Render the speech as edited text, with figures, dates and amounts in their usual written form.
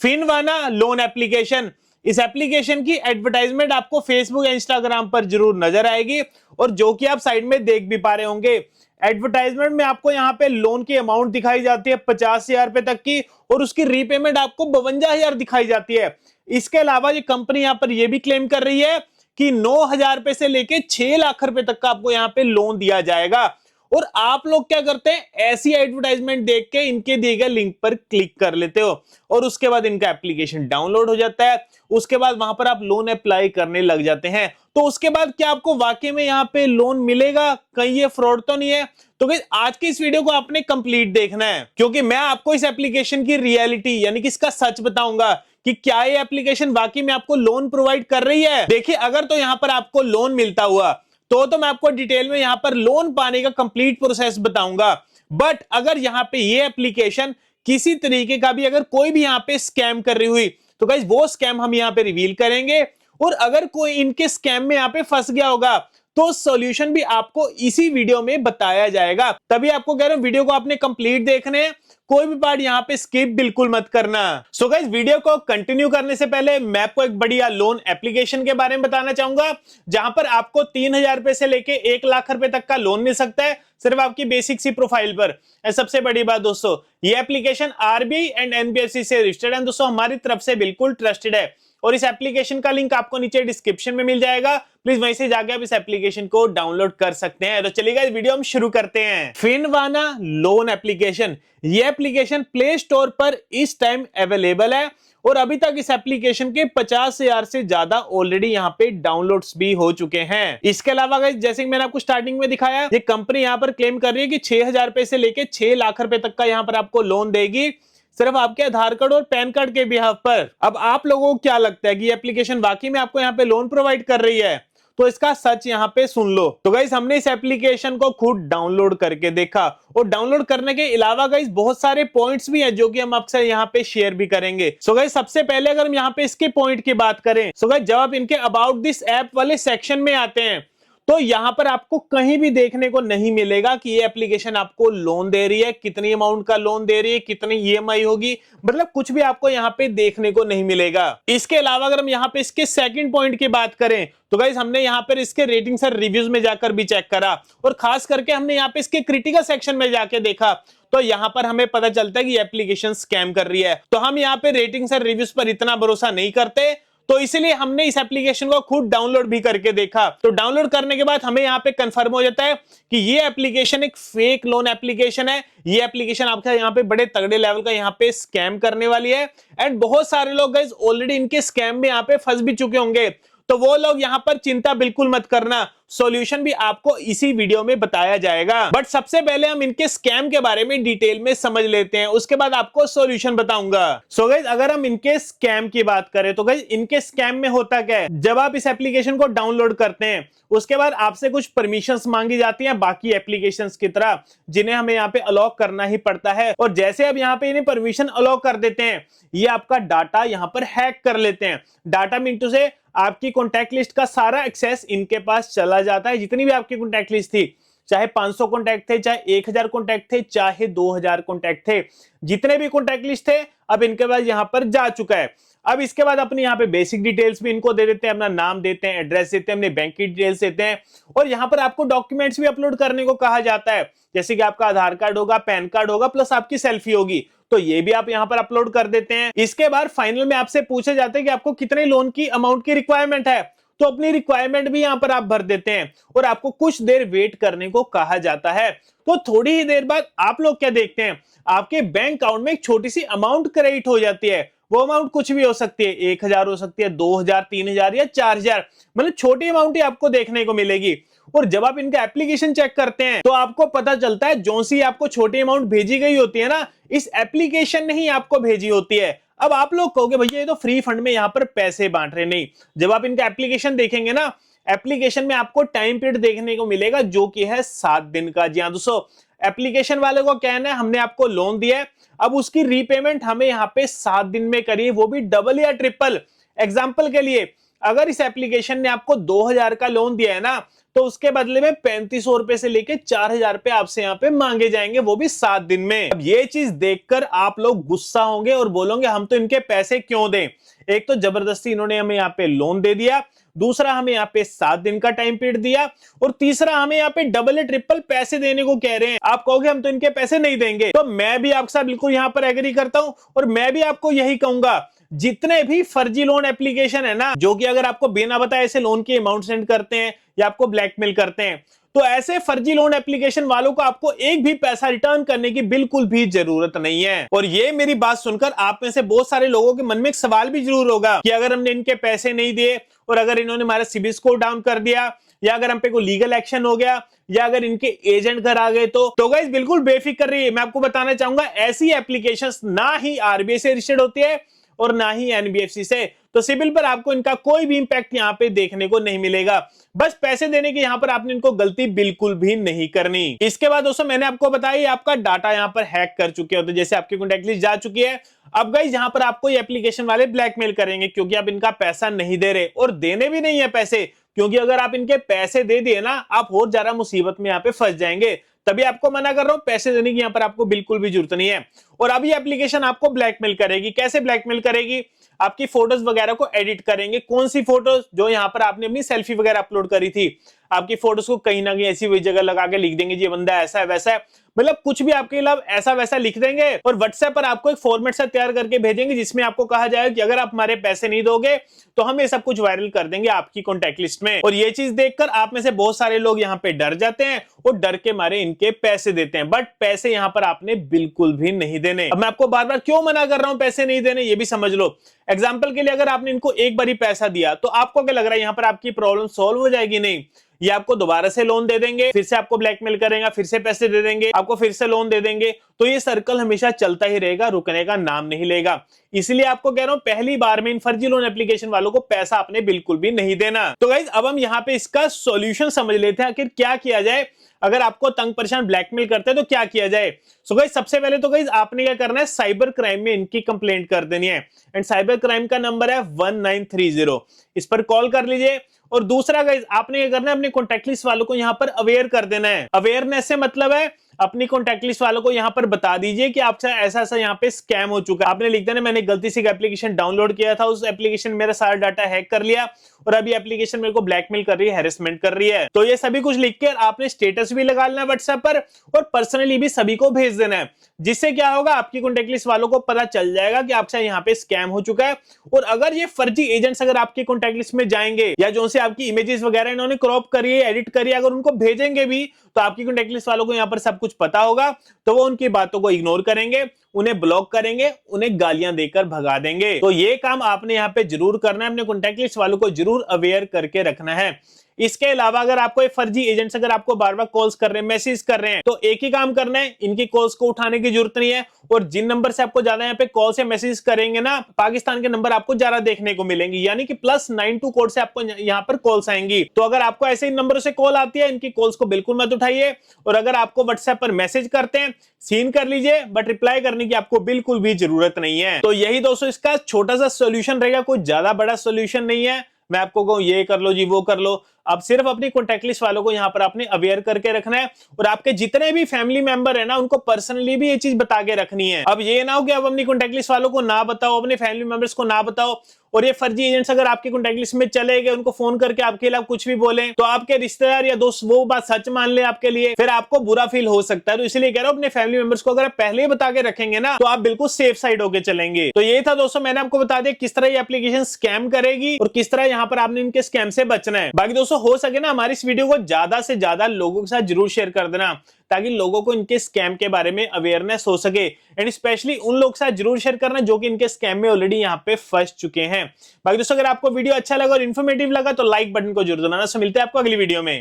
फिनवाना loan application, इस application की advertisement आपको फेसबुक या इंस्टाग्राम पर जरूर नजर आएगी और जो कि आप साइड में देख भी पा रहे होंगे। एडवर्टाइजमेंट में आपको यहाँ पे लोन की अमाउंट दिखाई जाती है 50,000 रुपए तक की और उसकी रीपेमेंट आपको 52,000 दिखाई जाती है। इसके अलावा ये कंपनी यहाँ पर यह भी क्लेम कर रही है कि 9,000 रुपए से लेके 6 लाख रुपए तक का आपको यहाँ पे लोन दिया जाएगा। और आप लोग क्या करते हैं, ऐसी एडवर्टाइजमेंट देख के इनके दिए गए लिंक पर क्लिक कर लेते हो और उसके बाद इनका एप्लीकेशन डाउनलोड हो जाता है। उसके बाद वहां पर आप लोन अप्लाई करने लग जाते हैं। तो उसके बाद क्या आपको वाकई में यहाँ पे लोन मिलेगा? कहीं ये फ्रॉड तो नहीं है? तो गाइस आज की इस वीडियो को आपने कंप्लीट देखना है, क्योंकि मैं आपको इस एप्लीकेशन की रियलिटी यानी कि इसका सच बताऊंगा कि क्या ये एप्लीकेशन वाकई में आपको लोन प्रोवाइड कर रही है। देखिए, अगर तो यहां पर आपको लोन मिलता हुआ तो मैं आपको डिटेल में यहां पर लोन पाने का कंप्लीट प्रोसेस बताऊंगा। बट अगर यहां पे ये एप्लीकेशन किसी तरीके का भी अगर कोई भी यहां पे स्कैम कर रही हुई तो गाइस वो स्कैम हम यहां पे रिवील करेंगे। और अगर कोई इनके स्कैम में यहां पे फंस गया होगा तो सॉल्यूशन भी आपको इसी वीडियो में बताया जाएगा। तभी आपको कह रहा हूं वीडियो को आपने कंप्लीट देखने हैं, कोई भी पार्ट यहां पे स्किप बिल्कुल मत करना। सो गाइस वीडियो को कंटिन्यू करने से पहले मैं आपको एक बढ़िया लोन एप्लीकेशन के बारे में बताना चाहूंगा, जहां पर आपको 3,000 रुपए से लेके 1 लाख रुपए तक का लोन मिल सकता है सिर्फ आपकी बेसिक सी प्रोफाइल पर। सबसे बड़ी बात दोस्तों, ये एप्लीकेशन आरबीआई एंड एनबीएफसी से रजिस्टर्ड है दोस्तों, हमारी तरफ से बिल्कुल ट्रस्टेड है और इस एप्लीकेशन का लिंक आपको नीचे डिस्क्रिप्शन में मिल जाएगा। प्लीज वहीं से जाके आप इस एप्लीकेशन को डाउनलोड कर सकते हैं। तो चलिए गाइस वीडियो हम शुरू करते हैं। फिनवाना लोन एप्लीकेशन, ये एप्लीकेशन प्ले स्टोर पर इस टाइम अवेलेबल है और अभी तक इस एप्लीकेशन के 50,000 से ज्यादा ऑलरेडी यहाँ पे डाउनलोड्स भी हो चुके हैं। इसके अलावा गाइस जैसे कि मैंने आपको स्टार्टिंग में दिखाया, ये कंपनी यहाँ पर क्लेम कर रही है कि 6,000 रुपए से लेके 6 लाख रुपए तक का यहाँ पर आपको लोन देगी सिर्फ आपके आधार कार्ड और पैन कार्ड के बिहाफ पर। अब आप लोगों को क्या लगता है कि ये एप्लीकेशन वाकई में आपको यहाँ पे लोन प्रोवाइड कर रही है? तो इसका सच यहाँ पे सुन लो। तो गाइस हमने इस एप्लीकेशन को खुद डाउनलोड करके देखा और डाउनलोड करने के अलावा गाइस बहुत सारे पॉइंट्स भी हैं जो कि हम आपसे यहाँ पे शेयर भी करेंगे। सो गाइस सबसे पहले अगर हम यहाँ पे इसके पॉइंट की बात करें, सो गाइस जब आप इनके अबाउट दिस ऐप वाले सेक्शन में आते हैं तो यहां पर आपको कहीं भी देखने को नहीं मिलेगा कि ये एप्लीकेशन आपको लोन दे रही है, कितनी अमाउंट का लोन दे रही है, कितनी ईएमआई होगी, मतलब कुछ भी आपको यहां पे देखने को नहीं मिलेगा। इसके अलावा अगर हम यहां पे इसके सेकंड पॉइंट की बात करें तो गाइस हमने यहां पर इसके रेटिंग्स और रिव्यूज में जाकर भी चेक करा और खास करके हमने यहां पे इसके क्रिटिकल सेक्शन में जाके देखा तो यहां पर हमें पता चलता है कि एप्लीकेशन स्कैम कर रही है। तो हम यहां पे रेटिंग्स और रिव्यूज पर इतना भरोसा नहीं करते, तो इसलिए हमने इस एप्लीकेशन को खुद डाउनलोड भी करके देखा। तो डाउनलोड करने के बाद हमें यहाँ पे कंफर्म हो जाता है कि ये एप्लीकेशन एक फेक लोन एप्लीकेशन है। ये एप्लीकेशन आपके यहाँ पे बड़े तगड़े लेवल का यहाँ पे स्कैम करने वाली है एंड बहुत सारे लोग गाइस ऑलरेडी इनके स्कैम में यहाँ पे फंस भी चुके होंगे। तो वो लोग यहाँ पर चिंता बिल्कुल मत करना, सॉल्यूशन भी आपको इसी वीडियो में बताया जाएगा। बट सबसे पहले हम इनके स्कैम के बारे में डिटेल में समझ लेते हैं, उसके बाद आपको सॉल्यूशन बताऊंगा। सो गाइस अगर हम इनके स्कैम की बात करें तो गाइस इनके स्कैम में होता क्या है, जब आप इस एप्लीकेशन को डाउनलोड करते हैं उसके बाद आपसे कुछ परमिशंस मांगी जाती हैं बाकी एप्लीकेशंस की तरह, जिन्हें हमें यहाँ पे अलाउ करना ही पड़ता है। और जैसे अब यहाँ पे इन्हें परमिशन अलाउ कर देते हैं, ये आपका डाटा यहाँ पर हैक कर लेते हैं। डाटा मीन से आपकी कॉन्टैक्ट लिस्ट का सारा एक्सेस इनके पास चला जाता है। जितनी भी आपकी कॉन्टैक्ट लिस्ट थी, चाहे 500 कॉन्टैक्ट थे, चाहे 1,000 कॉन्टैक्ट थे, चाहे 2,000 कॉन्टैक्ट थे, जितने भी कॉन्टैक्ट लिस्ट थे अब इनके पास यहां पर जा चुका है। अब इसके बाद अपने यहाँ पे बेसिक डिटेल्स भी इनको दे देते हैं, अपना नाम देते हैं, एड्रेस देते हैं, अपने बैंक की डिटेल्स देते हैं और यहाँ पर आपको डॉक्यूमेंट्स भी अपलोड करने को कहा जाता है, जैसे कि आपका आधार कार्ड होगा, पैन कार्ड होगा, प्लस आपकी सेल्फी होगी, तो ये भी आप यहाँ पर अपलोड कर देते हैं। इसके बाद फाइनल में आपसे पूछे जाते हैं कि आपको कितने लोन की अमाउंट की रिक्वायरमेंट है, तो अपनी रिक्वायरमेंट भी यहाँ पर आप भर देते हैं और आपको कुछ देर वेट करने को कहा जाता है। तो थोड़ी ही देर बाद आप लोग क्या देखते हैं, आपके बैंक अकाउंट में एक छोटी सी अमाउंट क्रेडिट हो जाती है। वो अमाउंट कुछ भी हो सकती है, 1,000 हो सकती है, 2,000, 3,000 या 4,000, मतलब छोटी अमाउंट ही आपको देखने को मिलेगी। और जब आप इनका एप्लीकेशन चेक करते हैं तो आपको पता चलता है जो सी आपको छोटी अमाउंट भेजी गई होती है ना, इस एप्लीकेशन ने ही आपको भेजी होती है। अब आप लोग कहोगे भैया ये तो फ्री फंड में यहाँ पर पैसे बांट रहे, नहीं। जब आप इनका एप्लीकेशन देखेंगे ना, एप्लीकेशन में आपको टाइम पीरियड देखने को मिलेगा जो कि है 7 दिन का। जी हाँ दोस्तों, एप्लीकेशन वाले को कहना है हमने आपको लोन दिया है, अब उसकी रीपेमेंट हमें यहाँ पे 7 दिन में करिए, वो भी डबल या ट्रिपल। एग्जाम्पल के लिए अगर इस एप्लीकेशन ने आपको 2,000 का लोन दिया है ना, तो उसके बदले में 3500 रुपए से लेके 4000 रुपए आपसे यहाँ पे मांगे जाएंगे, वो भी 7 दिन में। अब ये चीज देखकर आप लोग गुस्सा होंगे और बोलोगे हम तो इनके पैसे क्यों दें। एक तो जबरदस्ती इन्होंने हमें यहाँ पे लोन दे दिया, दूसरा हमें यहाँ पे 7 दिन का टाइम पीरियड दिया, और तीसरा हमें यहाँ पे डबल ट्रिपल पैसे देने को कह रहे हैं। आप कहोगे हम तो इनके पैसे नहीं देंगे, तो मैं भी आपके साथ बिल्कुल यहाँ पर एग्री करता हूं, और मैं भी आपको यही कहूंगा जितने भी फर्जी लोन एप्लीकेशन है ना, जो कि अगर आपको बिना बताए ऐसे लोन की अमाउंट सेंड करते हैं या आपको ब्लैकमेल करते हैं, तो ऐसे फर्जी लोन एप्लीकेशन वालों को आपको एक भी पैसा रिटर्न करने की बिल्कुल भी जरूरत नहीं है। और ये मेरी बात सुनकर आप में से बहुत सारे लोगों के मन में एक सवाल भी जरूर होगा कि अगर हमने इनके पैसे नहीं दिए और अगर इन्होंने हमारा सिबिल स्कोर डाउन कर दिया, या अगर हम पे कोई लीगल एक्शन हो गया, या अगर इनके एजेंट घर आ गए, तो गाइस बिल्कुल बेफिक्र रहिए। मैं आपको बताना चाहूंगा ऐसी एप्लीकेशंस ना ही आरबीआई से रजिस्टर्ड होती है और ना ही एनबीएफसी से, तो सिबिल पर आपको इनका कोई भी इंपैक्ट यहाँ पे देखने को नहीं मिलेगा। बस पैसे देने की यहाँ पर आपने इनको गलती बिल्कुल भी नहीं करनी। इसके बाद दोस्तों मैंने आपको बताया आपका डाटा यहाँ पर हैक कर चुके हो, तो जैसे आपकी कॉन्टैक्ट लिस्ट जा चुकी है, अब गाइस यहाँ पर आपको ये एप्लीकेशन वाले ब्लैकमेल करेंगे क्योंकि आप इनका पैसा नहीं दे रहे, और देने भी नहीं है पैसे, क्योंकि अगर आप इनके पैसे दे दिए ना, आप और ज्यादा मुसीबत में यहाँ पे फंस जाएंगे। तभी आपको मना कर रहा हूं, पैसे देने की यहाँ पर आपको बिल्कुल भी जरूरत नहीं है। और अभी एप्लीकेशन आपको ब्लैकमेल करेगी। कैसे ब्लैकमेल करेगी? आपकी फोटोज वगैरह को एडिट करेंगे। कौन सी फोटोज? जो यहाँ पर आपने अपनी सेल्फी वगैरह अपलोड करी थी, आपकी फोटोज को कहीं ना कहीं ऐसी वही जगह लगा के लिख देंगे जी बंदा ऐसा है वैसा है, मतलब कुछ भी आपके खिलाफ ऐसा वैसा लिख देंगे, और व्हाट्सएप पर आपको एक फॉर्मेट से तैयार करके भेजेंगे जिसमें आपको कहा जाएगा कि अगर आप हमारे पैसे नहीं दोगे तो हम ये सब कुछ वायरल कर देंगे आपकी कॉन्टैक्ट लिस्ट में। और ये चीज देखकर आप में से बहुत सारे लोग यहाँ पे डर जाते हैं और डर के मारे इनके पैसे देते हैं, बट पैसे यहाँ पर आपने बिल्कुल भी नहीं देने। अब मैं आपको बार बार क्यों मना कर रहा हूं पैसे नहीं देने, ये भी समझ लो। एग्जाम्पल के लिए अगर आपने इनको एक बार ही पैसा दिया तो आपको क्या लग रहा है यहाँ पर आपकी प्रॉब्लम सॉल्व हो जाएगी? नहीं, ये आपको दोबारा से लोन दे देंगे, फिर से आपको ब्लैकमेल करेगा, फिर से पैसे दे देंगे, आपको फिर से लोन दे देंगे, तो ये सर्कल हमेशा चलता ही रहेगा, रुकने का नाम नहीं लेगा। इसलिए आपको कह रहा हूं पहली बार में इन फर्जी लोन एप्लीकेशन वालों को पैसा आपने बिल्कुल भी नहीं देना। तो गाइस अब हम यहाँ पे इसका सॉल्यूशन समझ लेते हैं, आखिर क्या किया जाए अगर आपको तंग परेशान ब्लैकमेल करते हैं तो क्या किया जाए। सो गाइस सबसे पहले तो गाइस आपने क्या करना है, साइबर क्राइम में इनकी कंप्लेंट कर देनी है, एंड साइबर क्राइम का नंबर है 1930, इस पर कॉल कर लीजिए। और दूसरा गाइस आपने क्या करना है, अपने कॉन्टैक्ट लिस्ट वालों को यहाँ पर अवेयर कर देना है। अवेयरनेस से मतलब है अपनी कॉन्टैक्ट लिस्ट वालों को यहाँ पर बता दीजिए कि आपसे ऐसा ऐसा यहाँ पे स्कैम हो चुका है। आपने लिख देना मैंने गलती से एक एप्लीकेशन डाउनलोड किया था, उस एप्लीकेशन मेरा सारा डाटा हैक कर लिया और अभी एप्लीकेशन मेरे को ब्लैकमेल कर रही है, हैरेसमेंट कर रही है। तो ये सभी कुछ लिख के आपने स्टेटस भी लगा लेना व्हाट्सएप पर और पर्सनली भी सभी को भेज देना है, जिससे क्या होगा आपकी कॉन्टैक्ट लिस्ट वालों को पता चल जाएगा कि आपसे यहाँ पे स्कैम हो चुका है। और अगर ये फर्जी एजेंट्स अगर आपकी कॉन्टैक्ट लिस्ट में जाएंगे या जो से आपकी इमेजेस वगैरह इन्होंने क्रॉप करी है, एडिट करी है, अगर उनको भेजेंगे भी तो आपकी कॉन्टैक्ट लिस्ट वालों को यहाँ पर सब कुछ पता होगा, तो वो उनकी बातों को इग्नोर करेंगे, उन्हें ब्लॉक करेंगे, उन्हें गालियां देकर भगा देंगे। तो ये काम आपने यहाँ पे जरूर करना है, अपने कॉन्टैक्ट लिस्ट वालों को जरूर अवेयर करके रखना है। इसके अलावा अगर आपको फर्जी एजेंट्स अगर आपको बार बार कॉल्स कर रहे हैं, मैसेज कर रहे हैं, तो एक ही काम करना है, इनकी कॉल्स को उठाने की जरूरत नहीं है। और जिन नंबर से आपको ज्यादा यहाँ पे कॉल से मैसेज करेंगे ना, पाकिस्तान के नंबर आपको ज्यादा देखने को मिलेंगे, यानी कि +92 कोड से आपको यहाँ पर कॉल्स आएंगी। तो अगर आपको ऐसे ही नंबरों से कॉल आती है, इनकी कॉल्स को बिल्कुल मत उठाइए। और अगर आपको व्हाट्सएप पर मैसेज करते हैं, सीन कर लीजिए, बट रिप्लाई करने की आपको बिल्कुल भी जरूरत नहीं है। तो यही दोस्तों इसका छोटा सा सोल्यूशन रहेगा, कोई ज्यादा बड़ा सोल्यूशन नहीं है। मैं आपको कहूं ये कर लो जी वो कर लो, अब सिर्फ अपनी कॉन्टैक्ट लिस्ट वालों को यहाँ पर आपने अवेयर करके रखना है। और आपके जितने भी फैमिली मेंबर है ना, उनको पर्सनली भी ये चीज बता के रखनी है। अब ये ना हो कि आप अपनी कॉन्टैक्ट लिस्ट वालों को ना बताओ, अपने फैमिली मेंबर्स को ना बताओ, और ये फर्जी एजेंट्स अगर आपकी कॉन्टैक्ट लिस्ट में चले गए, उनको फोन करके आपके खिलाफ कुछ भी बोले, तो आपके रिश्तेदार या दोस्त वो बात सच मान ले आपके लिए, फिर आपको बुरा फील हो सकता है। तो इसलिए कह रहा हूं अपने फैमिली मेंबर्स को अगर आप पहले ही बता के रखेंगे ना, तो आप बिल्कुल सेफ साइड होके चलेंगे। तो ये था दोस्तों, मैंने आपको बता दिया किस तरह ये एप्लीकेशन स्कैम करेगी और किस तरह यहाँ पर आपने इनके स्कैम से बचना है। बाकी दोस्तों हो सके ना हमारी इस वीडियो को ज्यादा से ज्यादा लोगों के साथ जरूर शेयर कर देना, ताकि लोगों को इनके स्कैम के बारे में अवेयरनेस हो सके। एंड स्पेशली उन लोगों के साथ जरूर शेयर करना जो कि इनके स्कैम में ऑलरेडी यहाँ पे फंस चुके हैं। बाकी दोस्तों अगर आपको वीडियो अच्छा लगा और इन्फॉर्मेटिव लगा तो लाइक बटन को जरूर दबाना। मिलते हैं आपको अगली वीडियो में।